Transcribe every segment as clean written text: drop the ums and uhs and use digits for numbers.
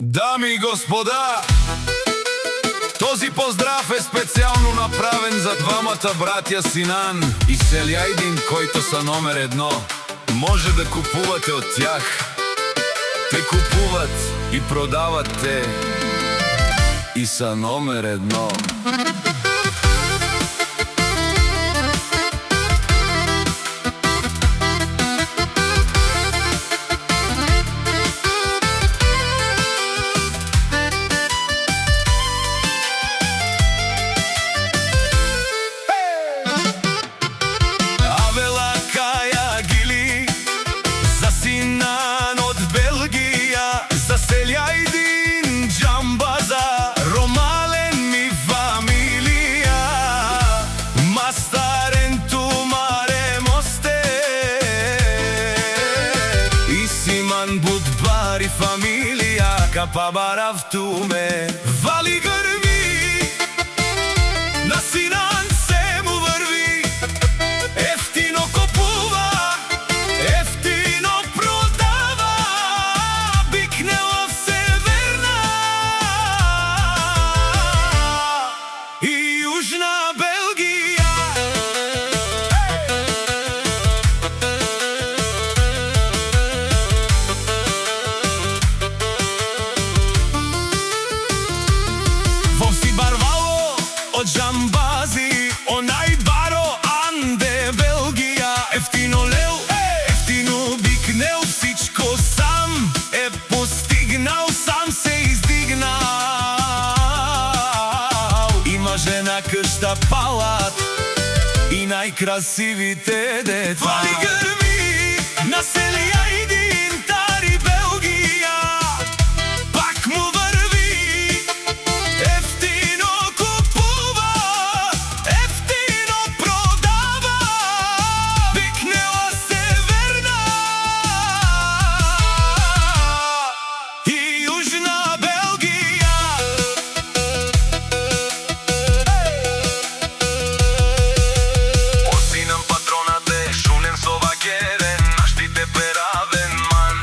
Дами и господа, този поздрав е специално направен за двамата братя Синан и Селяйдин, които са номер едно. Може да купувате от тях. Те купуват и продават те и са номер едно. Селяйдин, Джамбаза, Ромален ми фамилия, Мастарен тумаре мосте, и Симан Будбари фамилия, Капабарав туме. Вали гърми, на Синан се му върви, ефтино купува, ефтино продава, бикнела в Северна и Южна Белгия. Вовси барвало от Джамбази, онай баро анде Белгия. Ефтино лел, ефтино бикнел, всичко сам е постигнал, сам се издигнал. Има жена къща палат и най-красивите деца. Вали гърми, на Селяйдин, Тари Белгия, пак му върви, ефтино купува, ефтино продава, бикнела Северна и Южна Белгия. Осинам патронът е шунен совакерен, наштите перавен ман.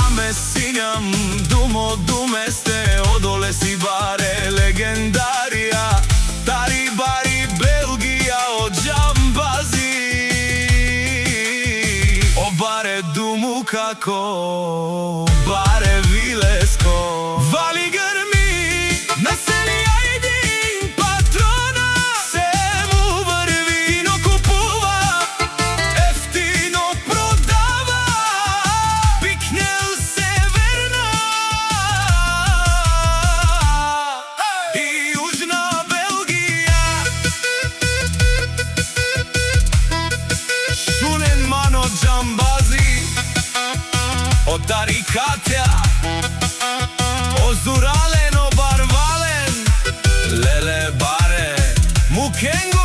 Аме синям думо думесте, одоле си баре легендария, Тари бари Белгия от Джамбази. О баре думо како баре вилеско. Вали гърми, на Селяйдин, патрона се му върви, ефтино купува, ефтино продава, бикнел Северна и Южна Белгия. Шунен ман от Джамбази, от Тари Катя, Озурален, Обарвален, Леле баре Мукенго.